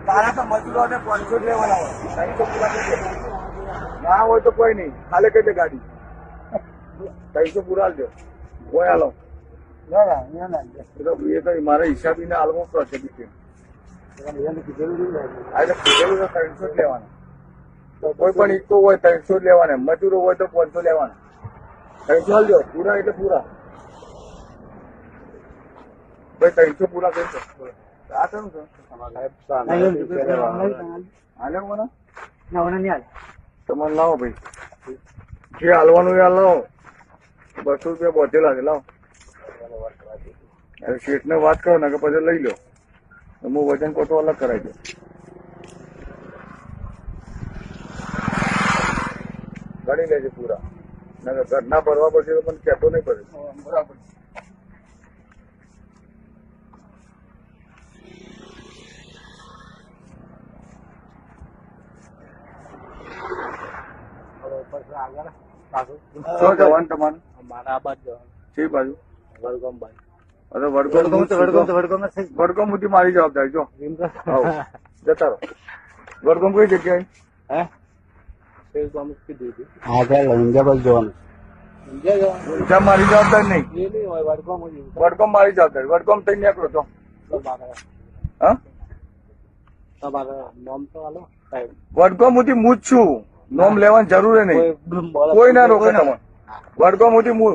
તારા તો મજૂરો ને 500 લેવાના હોય 300 પૂરા કરી ના હોય તો કોઈ નહીં ખાલી કઈ દે ગાડી 300 પૂરા આલજો કોઈ હાલો એ તો મારા હિસાબી ને હાલમાં છે બીજું કીધેલું તો 300 જ લેવાના કોઈ પણ ઈકો હોય 300 જ લેવાના મજૂરો હોય તો 500 લેવાના 300 આલજો પૂરા એટલે પૂરા ભાઈ 300 પૂરા કરશો આ કરું છો તમારે લાવો ભાઈ જે હાલવાનું એ લાવો 200 રૂપિયા બોતેલા છે લાવો શેઠ ને વાત કરો ને કે પછી લઈ લો હું વજન કોટો અલગ કરાવી દઉં ગણી લેજે પૂરા ઘરના ભરવા પડશે તો મને કહેતો નહીં પડે બરાબર શું જવાનું તમારે મારા બાદ જવાનું છે બાજુ વડગામ બાજુ અરે વડગામ સુધી મારી જવાબદારી જો જતા રહો વડગામ કઈ જગ્યાએ આગળ ઊંઝા બાજુ જવાનું ઊંઝા મારી જવાબદારી નહીં એ નહીં હોય વડગામ મારી જવાબદારી વડગામ થઈ નીકળો તો હા તમારા નામ તો હાલો સાહેબ વડગામ સુધી હું જ છું નોમ લેવાની જરૂર નહીં કોઈ ના રોકે તમે વડગામ સુધી હું